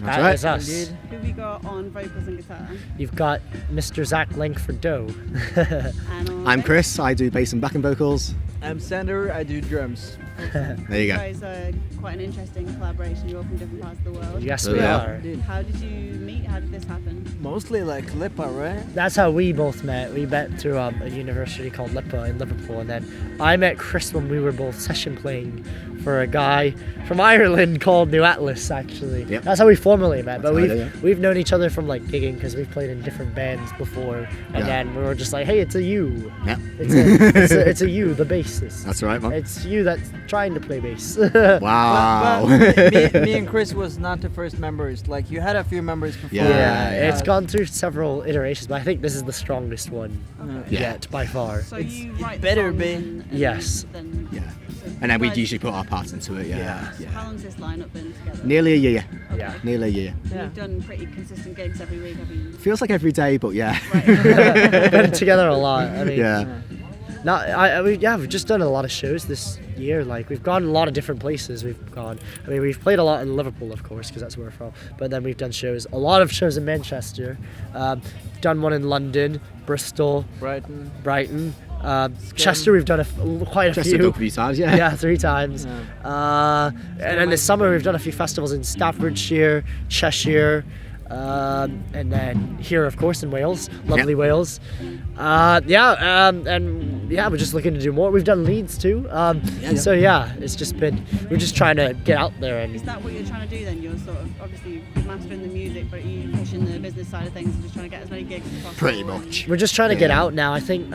That is right. us. Indeed. Who have you got on vocals and guitar? You've got Mr. Zach Langford Doe. And on I'm bass? Chris. I do bass and backing vocals. I'm Sander. I do drums. There you You go. guys are quite an interesting collaboration. You're all from different parts of the world. Yes, Oh, we yeah. are. Indeed. How did you meet? How did this happen? Mostly like Lipa, right? That's how we both met. We met through a university called LIPA in Liverpool, and then I met Chris when we were both session playing for a guy from Ireland called New Atlas. Actually, Yep. that's how we formally met. But That's we've how I did, we've known each other from like gigging because we've played in different bands before, and Yeah. then we were just like, hey, it's a you. Yeah. It's a you, the bassist. That's right, man. It's you that's trying to play bass. Wow. But me and Chris was not the first members. Like you had a few members before. Yeah. It's gone through several iterations, but I think this is the strongest one Yeah. yet by far. So It's- you it write better the be. songs and Yes. Then, Yeah. so And then we guys- usually put our parts into it. Yeah. So how long's this lineup been together? Nearly a year. Yeah. Nearly a year. Yeah. You've done pretty consistent gigs every week, have you? Feels like every day, but yeah. Right. Been together a lot. I mean, Yeah. we've just done a lot of shows this year. Like we've gone a lot of different places. We've gone. I mean, we've played a lot in Liverpool, of course, because that's where we're from. But then we've done a lot of shows in Manchester. Done one in London, Bristol, Brighton. Brighton, Chester. We've done quite a Just few. a few times, yeah. Yeah, 3 times. And then this summer we've done a few festivals in Staffordshire, Cheshire, and then here, of course, in Wales, lovely Wales. And we're just looking to do more. We've done Leeds too. So yeah, it's just been, we're just trying to get out there Is and that what you're trying to do then? You're sort of obviously mastering the music, but are you pushing the business side of things and just trying to get as many gigs as possible? Pretty and- much. we're just trying to get Yeah. out now. I think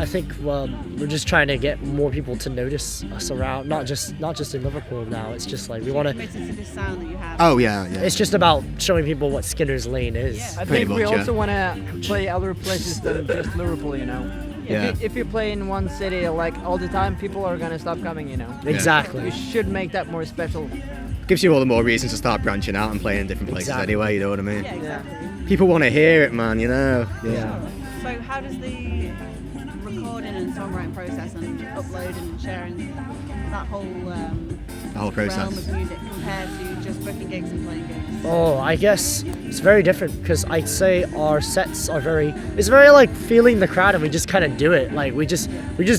we're just trying to get more people to notice us around, not just in Liverpool now. It's just like we want to. Committed to this sound that you have. Oh, yeah. It's just about showing people what Skinner's Lane is. Yeah. I Pretty think we much, yeah. also want to play other places than just Liverpool, you know. Yeah. If you play in one city like all the time, people are gonna stop coming, you know. Exactly. You should make that more special. Gives you all the more reasons to start branching out and playing in different places Exactly. anyway, you know what I mean? Yeah, exactly. People want to hear it, man, you know? Yeah. So how does the recording and songwriting process and uploading and sharing that whole The whole realm process. of music compare to just booking gigs and playing gigs? Oh, I guess it's very different because I'd say our sets are it's very like feeling the crowd and we just kind of do it. Like we just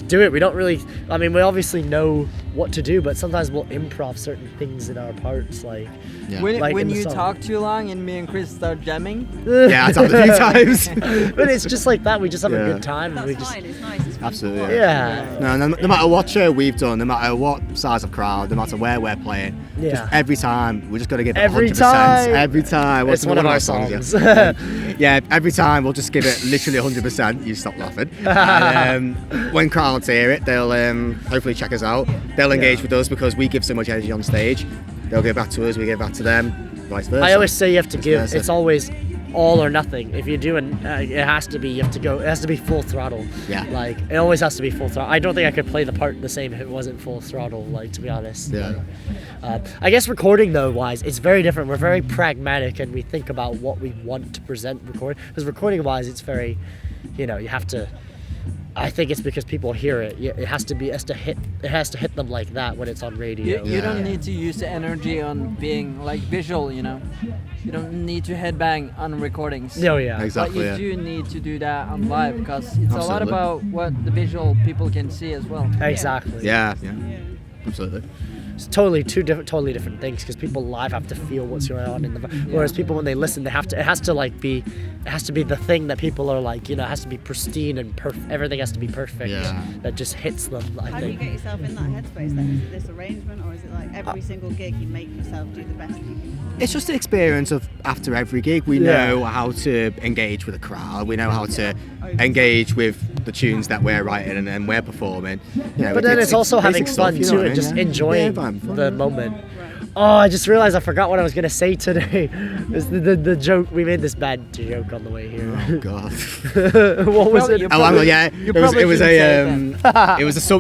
do it. We don't really, I mean, we obviously know what to do, but sometimes we'll improv certain things in our parts. Like, Yeah. When, Like in when the you song. talk too long and me and Chris start jamming, Yeah, it's happened a few times. but it's just like that. We just have a Yeah. good time. And That's we just, fine, it's nice, it's fun. Absolutely, yeah. No matter what show we've done, no matter what size of crowd, no matter where we're playing, Yeah. just every time we just got to give it Every 100%. time. Every time. It's one of our songs. Yeah. Yeah, every time we'll just give it literally 100%. You stop laughing. And, when crowds hear it, they'll hopefully check us out. They'll engage with us because we give so much energy on stage. They'll give back to us, we give back to them, vice versa. I always say you have to Vice give. versa. It's always all or nothing. If you're doing, it has to be. You have to go. It has to be full throttle. Yeah. Like it always has to be full throttle. I don't think I could play the part the same if it wasn't full throttle. Like to be honest. Yeah. I guess recording though wise, it's very different. We're very pragmatic and we think about what we want to present. Because recording wise, it's very, you have to. I think it's because people hear it. It has to hit them like that when it's on radio. you don't Yeah. need to use the energy on being like visual, you know. You don't need to headbang on recordings. Oh yeah. Exactly. But you yeah. do need to do that on live because it's a lot Absolutely. about what the visual people can see as well. Exactly. Yeah, Yeah. absolutely. It's totally totally different things because people live have to feel what's going on in the. Whereas people when they listen, they have to. It has to be the thing that people are like. It has to be pristine and perfect. Everything has to be perfect. Yeah. That just hits them. I How do you think. get yourself in that headspace then? Is it this arrangement or is it like every single gig you make yourself do the best that you can? It's just the experience of after every gig, we Yeah. know how to engage with the crowd. We know how to engage with the tunes that we're writing and we're performing. But then it's also having basic stuff, fun you know too what I and mean? just Yeah. enjoying Yeah, having fun. the moment. Oh, I just realized I forgot what I was gonna say today. It's the joke. We made this bad joke on the way here. Oh God. What was Probably- it? you Oh, probably- yeah. you It was probably it was shouldn't say a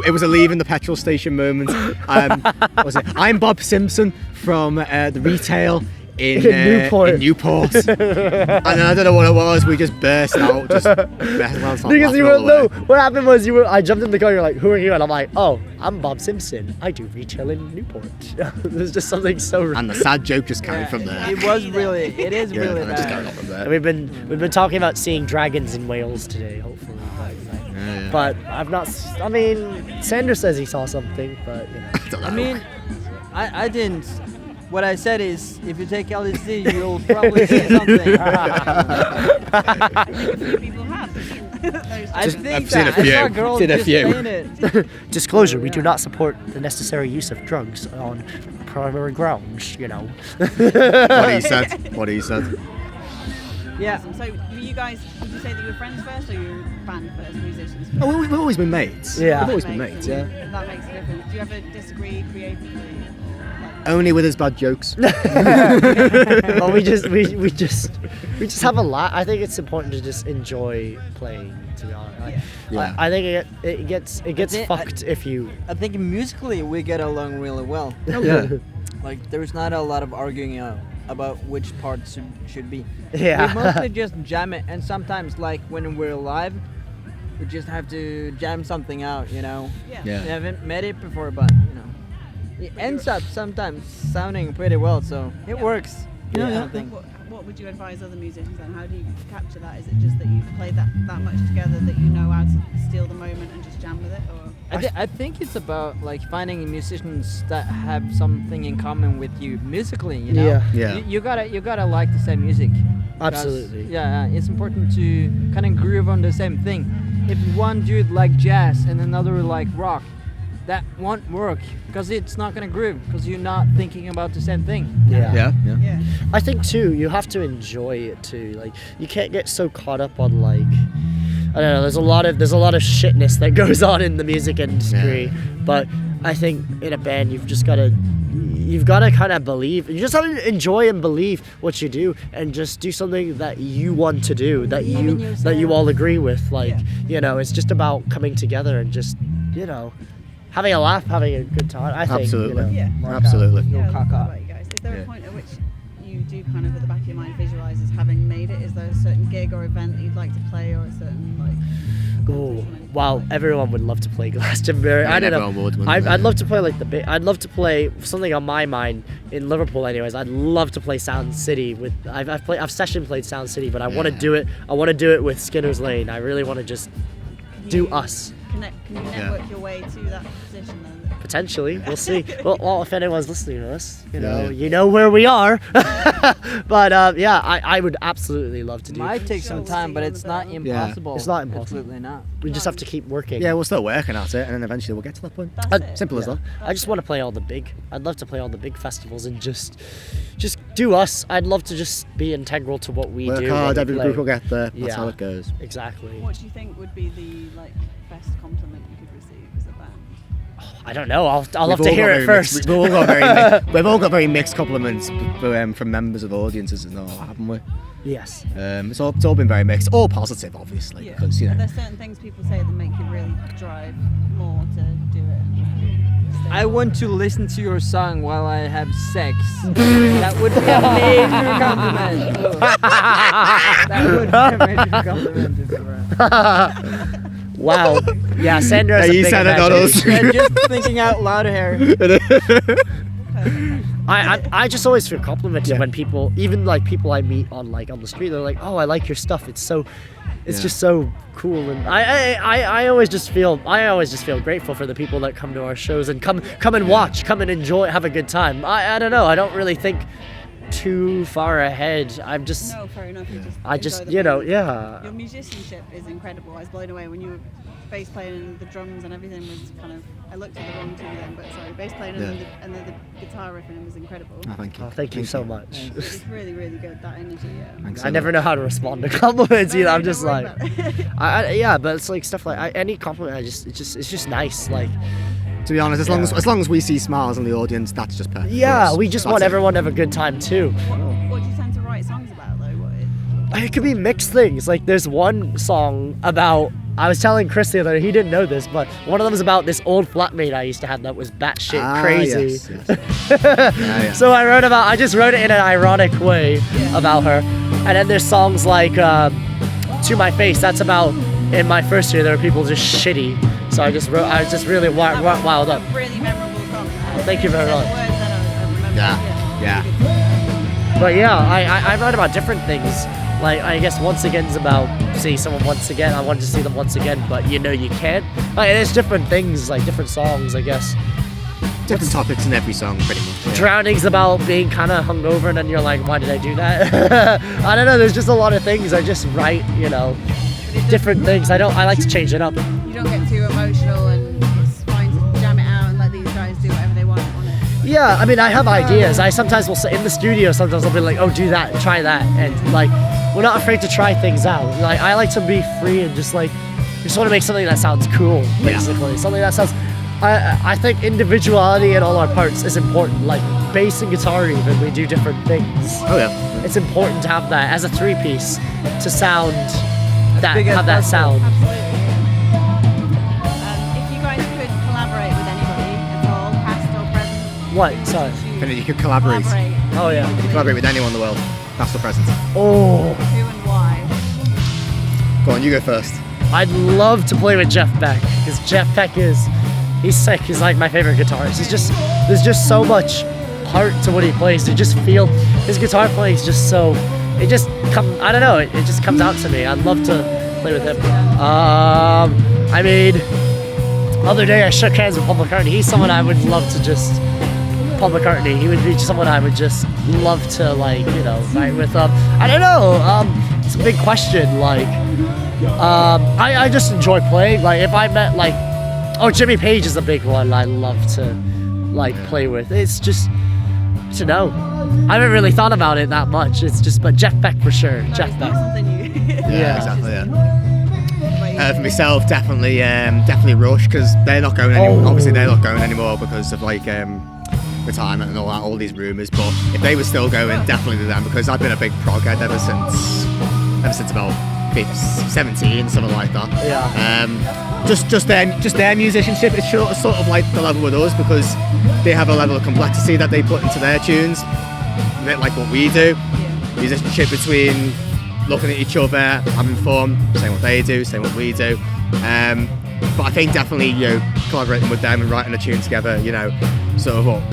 it was a leaving the petrol station moment. What was it? I'm Bob Simpson from the retail in Newport. In Newport. And then I don't know what it was. We just burst out. Just Because you were no. What happened was I jumped in the car. You're like, "Who are you?" And I'm like, "Oh, I'm Bob Simpson. I do retail in Newport." There's just something so. And the sad joke just carried from there. It is Yeah, really and it just carried bad. on from there. And we've been talking about seeing dragons in Wales today. Hopefully, Yeah. but I've not. I mean, Sanders says he saw something, but you know. I don't know. I mean, I didn't. What I said is, if you take LSD, you'll probably see something. I think a few people have. I Just- think I've seen a that. I saw a few. girl Seen a just few. saying it. Disclosure: we do Yeah. not support the necessary use of drugs on primary grounds. You know. What he said. What he said. Yeah. Awesome. So were you guys, would you say that you were friends first or you were band first, musicians first? Oh, we've always been mates. Yeah. We've always been mates, yeah. and That makes a difference. Do you ever disagree creatively? Only with his bad jokes. But we just have a lot. I think it's important to just enjoy playing. To be honest, Yeah. I think it gets think- fucked if you. I think musically we get along really well. Yeah. Like there's not a lot of arguing about which parts should be. Yeah. We mostly just jam it, and sometimes like when we're live, we just have to jam something out. You know. Yeah. Yeah. We haven't met it before, but you know, it ends up sometimes sounding pretty well, so it works. You know, Yeah. I think. What would you advise other musicians then? How do you capture that? Is it just that you've played that much together that you know how to steal the moment and just jam with it? Or I think it's about like finding musicians that have something in common with you musically. You know, Yeah. Yeah. You gotta like the same music. 'Cause, Absolutely. Yeah, it's important to kind of groove on the same thing. If one dude like jazz and another like rock, that won't work because it's not gonna groove because you're not thinking about the same thing. Yeah. Yeah. yeah. I think too, you have to enjoy it too. Like you can't get so caught up on like I don't know. There's a lot of shitness that goes on in the music industry, but I think in a band you've got to kind of believe. You just have to enjoy and believe what you do, and just do something that you want to do, that you all agree with. Like you know, it's just about coming together and just having a laugh, having a good time. I think. Absolutely. Yeah. Absolutely. No Yeah, I love caca. that about you guys. Is there a point at which you do kind of at the back of your mind visualize as having made it? Is there a certain gig or event that you'd like to play, or a certain like? Oh, accomplishment? wow! Everyone would love to play Glastonbury. Yeah, I don't know. everyone would, wouldn't I'd they? love to play like the big. I'd love to play something on my mind in Liverpool. Anyways, I'd love to play Sound City with. I've session played Sound City, but I want to Yeah. do it. I want to do it with Skinner's Lane. I really want to just do You us. Can you network your way to that position then? Potentially, we'll see. well, if anyone's listening to us, Yeah. you know where we are. But yeah, I would absolutely love to do. Might take some Sure, time, but we'll it's see not on impossible. It's not impossible. Absolutely not. We just have to keep working. Yeah, we're still working at it, and then eventually we'll get to that point. That's it. Simple as Yeah. that. I just want to play all the big. I'd love to play all the big festivals and just do us. I'd love to just be integral to what we Work do. hard, when we every play. group will get there. That's Yeah. how it goes. Exactly. What do you think would be the best compliment you could receive as a band? I don't know. I'll We've love all to hear got it very mixed- first. We've all got we've all got very mixed compliments from members of audiences and all, haven't we? Yes. It's all been very mixed, all positive, obviously, because Are there certain things people say that make you really drive more to do it? Stay I on? want to listen to your song while I have sex. That would be a major compliment. That would be a major compliment. if it were. Wow. Yeah, Sandra has Yeah, a you big said it, not us. imagination. Yeah, just thinking out loud here. I just always feel complimented Yeah. when people, even like people I meet on the street, they're like, "Oh, I like your stuff. It's Yeah. just so cool." And I always just feel grateful for the people that come to our shows and come and watch, come and enjoy, have a good time. I don't know. I don't really think too far ahead. I'm just No, fair enough. You just I just enjoy the moment. yeah. Your musicianship is incredible. I was blown away when you were bass playing and the drums and everything was kind of. I looked at the wrong two then, but sorry, bass playing and then the guitar riffing was incredible. Oh, thank you. Oh, thank you so much. It was really, really good. That energy. Yeah. Thanks I so never much. know how to respond to compliments No, either. no, I'm don't just worry like, about it. yeah, but it's like stuff like any compliment. It's just nice. Like, To be honest, as long as we see smiles in the audience, that's just perfect. for yeah, us. we just That's want it. everyone to have a good time too. What do you tend to write songs about though? It could be mixed things. Like there's one song about I was telling Chris the other day, he didn't know this, but one of them was about this old flatmate I used to have that was batshit crazy. Yes. So I just wrote it in an ironic way about her. And then there's songs like To My Face, that's about, in my first year, there were people just shitty. So I just really wild up. Really memorable song. Thank you very much. Yeah. But yeah, I write about different things. Like, I guess Once Again's about seeing someone once again. I wanted to see them once again, but you know you can't. Like, there's different things, like different songs, I guess. Different topics in every song, pretty much. Yeah. Drowning's about being kind of hungover, and then you're like, why did I do that? I don't know. There's just a lot of things. I just write, different things. I like to change it up. You don't get too emotional, and it's fine to jam it out and let these guys do whatever they want on it. Yeah, I mean, I have ideas. I sometimes will sit in the studio. Sometimes I'll be like, oh, do that, try that, and like, we're not afraid to try things out. Like, I like to be free and just want to make something that sounds cool, basically. Yeah. Something that sounds. I think individuality in all our parts is important. Like bass and guitar, even we do different things. Oh yeah. It's important to have that as a three-piece to sound that big as have that sound. Absolutely. If you guys could collaborate with anybody at all, past or present, What? who would Sorry. you choose? And you could collaborate. Oh yeah. You could collaborate with anyone in the world, past or present. Oh, Who and why? Go on, you go first. I'd love to play with Jeff Beck because Jeff Beck he's sick. He's like my favorite guitarist. There's just so much heart to what he plays. You just feel his guitar playing is just so. I don't know. It just comes out to me. I'd love to play with him. I mean, other day I shook hands with Paul McCartney. He's someone I would love to just. Paul McCartney. He would be someone I would just love to write with. I don't know. It's a big question. I just enjoy playing. Like if I met Jimmy Page is a big one I love to play with. It's just to know. I haven't really thought about it that much. It's just, but Jeff Beck for sure. No, Jeff it's Beck. not something you. Yeah. Exactly. Yeah. For myself, definitely Rush because they're not going anymore. Oh. Obviously, they're not going anymore because of retirement and all that, all these rumours. But if they were still going, definitely them because I've been a big prog head ever since about 17, something like that. Yeah. Just their musicianship is sort of like the level with us because they have a level of complexity that they put into their tunes, a bit like what we do. Musicianship between looking at each other, having fun, saying what they do, saying what we do. But I think definitely collaborating with them and writing a tune together, sort of what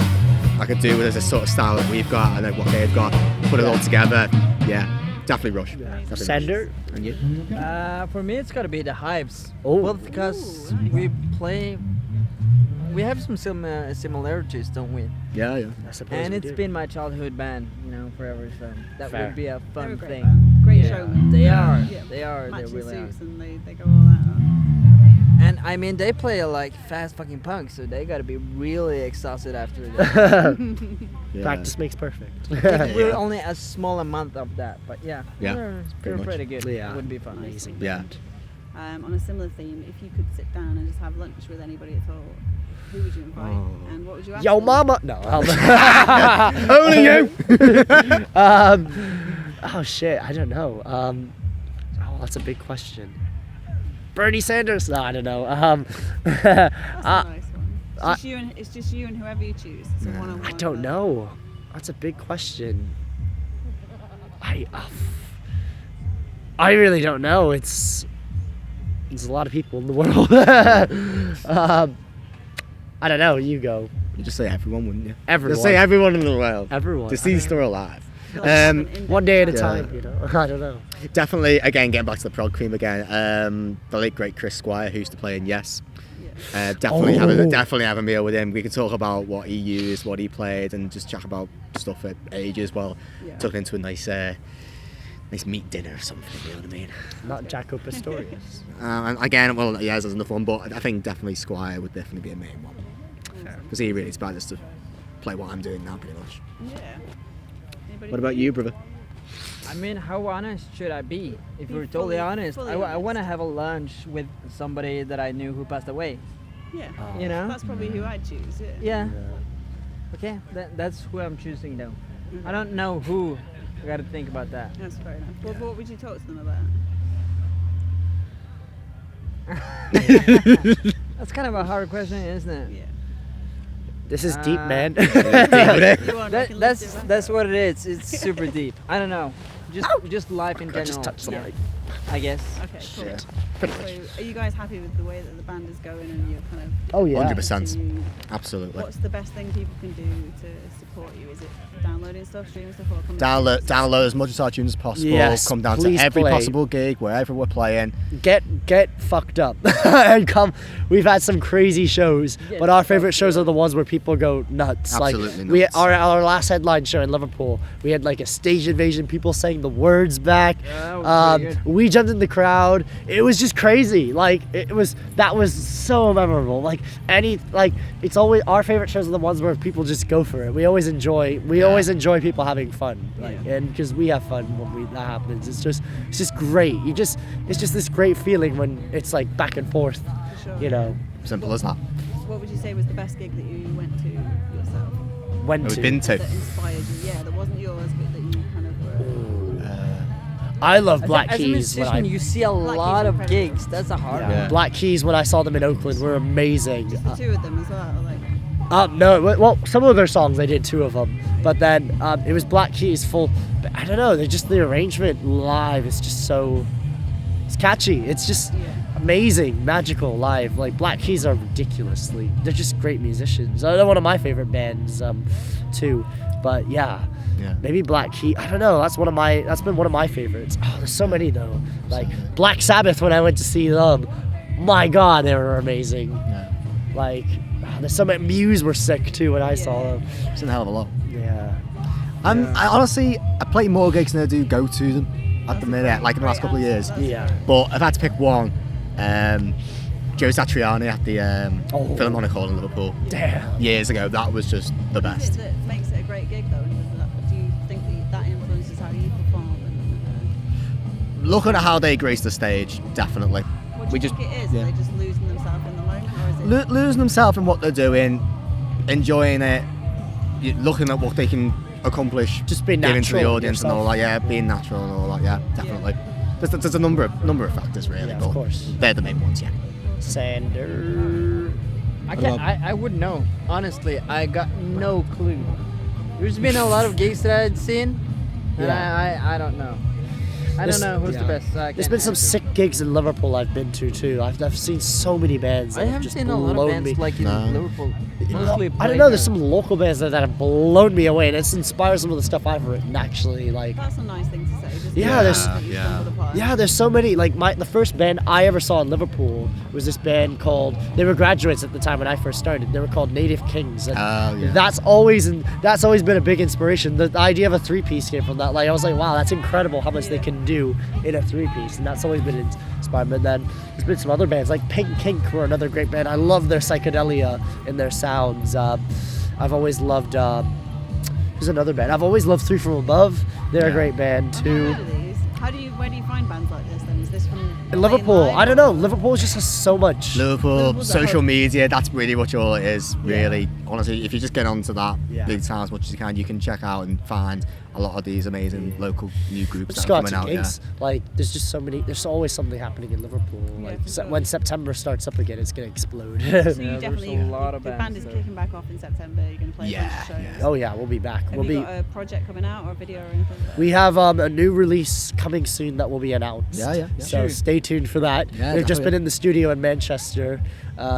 I could do with a sort of style that we've got and then what they've got, put it all together. Yeah, definitely Rush. Definitely Sender. Rush. And you? For me, it's got to be the Hives. Oh. Well, because we have some similarities, don't we? Yeah. I suppose And we it's do. been my childhood band, forever. So that Fair. would be a They're fun a great thing. band. Great Yeah. showmen. They are. Yeah. They are. They Matching really are. suits and they go all out. And I mean, they play like fast fucking punk, so they gotta be really exhausted after that. Yeah. Practice makes perfect. We're only a small amount of that, but yeah, Yeah, they're pretty much. pretty good. Yeah. It would be fun. Amazing. Yeah. On a similar theme, if you could sit down and just have lunch with anybody at all, who would you invite and what would you ask Yo, them? mama. No. Only you. Oh shit. I don't know. That's a big question. Bernie Sanders? No, I don't know. That's a nice one. It's just you and whoever you choose. It's a one-on-one. I don't know. That's a big question. I really don't know. There's a lot of people in the world. I don't know. You go. You just say everyone, wouldn't you? Everyone. Just say everyone in the world. Everyone. Deceased or alive. One day at a Yeah. time. I don't know. Definitely, again, getting back to the prog theme again. The late great Chris Squire, who used to play in Yes. Definitely have a meal with him. We could talk about what he used, what he played, and just chat about stuff at ages while tucking into a nice meat dinner or something. You know what I mean? Not Jaco Pastorius. And again, well, yeah, there's another one, but I think definitely Squire would definitely be a main one because he really inspired us to play what I'm doing now, pretty much. Yeah. Anybody What about you, brother? I mean, how honest should I be? If Be we're totally fully honest, I honest. want to have a lunch with somebody that I knew who passed away. Yeah. You know? That's probably who I'd choose. Yeah. Okay, that's who I'm choosing though. I don't know who. I got to think about that. That's fair enough. What would you talk to them about? That's kind of a hard question, isn't it? Yeah. This is deep, man. You want, we can lift it back That's up. what it is. It's super deep. I don't know. Just life in I general. just touched the yeah, mic. I guess. Okay, cool. Yeah. So, are you guys happy with the way that the band is going and you're kind of Oh yeah. 100%. continue- Absolutely. What's the best thing people can do to support you? Is it downloading stuff, streaming stuff, or coming? Download as much of our tunes as possible. Yes, Come down to please every play. possible gig, wherever we're playing. Get fucked up and come. We've had some crazy shows, Get but our fucked favorite shows up. are the ones where people go nuts. Absolutely like we nuts. our last headline show in Liverpool, we had like a stage invasion, people saying the words back. Yeah, that was pretty good. We jumped in the crowd. It was just crazy. Like that was so memorable. Like it's always our favorite shows are the ones where people just go for it. We always enjoy people having fun. Like and because we have fun when that happens. It's just great. It's just this great feeling when it's like back and forth. For sure. You know, Simple as that. What would you say was the best gig that you went to yourself? when We've to. been to. That inspired you? Yeah, that wasn't yours, but that you kind of were. I love Black As a Keys. When musician, you see a Black lot Keys of incredible. gigs. That's a hard yeah. one. Black Keys when I saw them in Oakland were amazing. The two of them as well. Like, No, well, some of their songs I did 2 of them, but then it was Black Keys full. But I don't know, the arrangement live is just it's catchy. It's just amazing, magical live. Like Black Keys are they're just great musicians. They're one of my favorite bands too. But yeah, maybe Black Keys. I don't know. That's been one of my favorites. Oh, there's so many though. Like Black Sabbath when I went to see them. My God, they were amazing. Yeah. Like. There's so many. Muse were sick too when I saw them. It's a hell of a lot. Yeah. I honestly, I play more gigs than I do go to them at the minute, like in the last couple of years. Yeah. But if I had to pick one, Joe Satriani at the Philharmonic Hall in Liverpool Damn. years ago. That was just the what is best. it that makes it a great gig though? And do you think that influences how you perform? Looking at how they grace the stage, definitely. What do you think it is? yeah. Are they just losing themselves in the moment, or is it? Losing themselves in what they're doing, enjoying it, looking at what they can accomplish, Just being giving to the natural audience and all that. Yeah, being natural and all that. Yeah, definitely. There's a number of factors really, Yeah, but of course. they're the main ones. Yeah. Sander. I wouldn't know. Honestly, I got no clue. There's been a lot of gigs that I'd seen, and I don't know. I don't know who's the best. So I There's can't been some answer. sick gigs in Liverpool I've been to too. I've seen so many bands. I That have haven't just seen a lot of blown bands me. like in No. Liverpool. No, Mostly I don't played know. There's there. some local bands that have blown me away, and it's inspired some of the stuff I've written. Actually, like That's a nice thing to say. Just Yeah, there's- that you stumbled upon. yeah, there's so many. Like the first band I ever saw in Liverpool was this band called. They were graduates at the time when I first started. They were called Native Kings, and Oh, yeah. that's always been a big inspiration. The idea of a 3-piece came from that. Like I was like, wow, that's incredible how much they can do in a 3-piece, and that's always been inspired. But then there's been some other bands like Pink Kink were another great band. I love their psychedelia and their sounds. I've always loved. There's another band. I've always loved Three From Above. They're a Yeah. great band I've too. never heard of these. Where do you find bands like this then? Is this from In playing Liverpool, live I don't or- know. Liverpool just has so much. Liverpool, Liverpool's a social hub. media, that's really much all it is, really. Honestly, if you just get onto that Yeah. big time as much as you can check out and find a lot of these amazing local new groups Just that are got coming to out. gigs. Like there's just so many. There's always something happening in Liverpool. Yeah, Like for sure. when September starts up again, it's gonna explode. So you Yeah, there's definitely, a lot of the band bands is there. kicking back off in September. You're going to play a bunch of shows. Yeah. Oh yeah, we'll be back. Have We'll you be. got a project coming out or a video or anything like that? We have a new release coming soon that will be announced. Yeah. So Sure. stay tuned for that. Yeah, We've just definitely. been in the studio in Manchester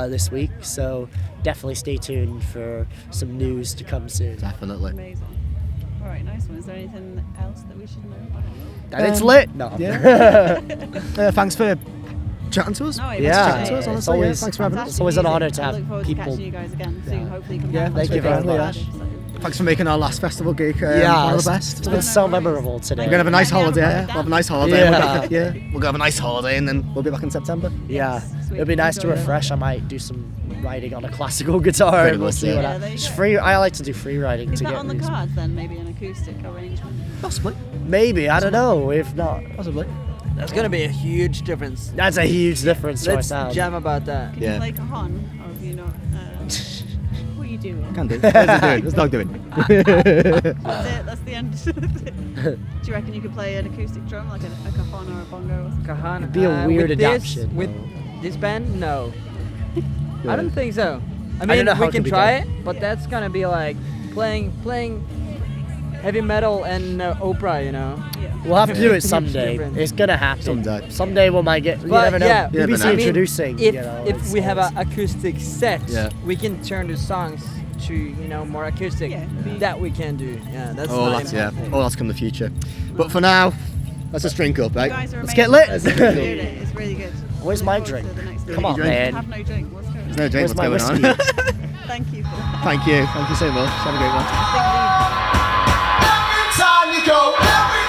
this week, so definitely stay tuned for some news to come soon. Definitely. Amazing. All right, nice one. Is there anything else that we should know about? And it's lit. No. Yeah. Thanks for chatting to us. No, it Yeah, was Chatting to us, it's honestly. always- Thanks for having us. It's always an Fantastic honor music. to I have look forward people- to catching you guys again soon. Hopefully, you come Yeah, down. thank you very much. Thanks for making our last festival gig one Yeah, of it's the best. been so memorable today. We're gonna have a nice holiday. Yeah? We'll have a nice holiday. Yeah. We'll go have a nice holiday and then we'll be back in September. Yeah, Yes, sweet. it'd be nice to Enjoy it. refresh. I might do some writing on a classical guitar, Pretty and we'll much, see yeah. what Yeah, there you just go. free. I like to do free writing Is to that get on the these. cards then? Maybe an acoustic arrangement? Possibly. Maybe I don't know. If not, Possibly. That's gonna be a huge difference. that's a huge difference to our Let's sound. jam about that. Can Yeah. you play cajon or have you not? What are you doing? Can do. There's no doing. That's it. That's the end. Do you reckon you could play an acoustic drum like a cajon or a bongo? Or something? Kahan. It'd be a weird with adaptation, With though. this band? No. I Yeah. don't think so. I don't mean, know how we it can could be try done. it, but that's gonna be like playing heavy metal and opera, you know. Yeah. We'll have to do it Huge someday. difference. It's gonna happen. Someday. Someday we might get. You But never know. yeah, You never BBC know. I mean, introducing. If you know, if it's we have an always- acoustic set, Yeah. we can turn the songs to more acoustic. Yeah. That we can do. Yeah, that's Oh, not that's yeah. impossible. Oh, that's come in the future. But for now, let's just drink up, You right? guys are Let's amazing. get lit. Let's do it. It's really good. Where's Look my forward drink? to the next Come one. on, drink. I man. have no drink. Let's go. There's no drink. Where's my What's going on? Thank you for that. Thank you. Thank you so much. Have a great one. Big lead. Every time you go, every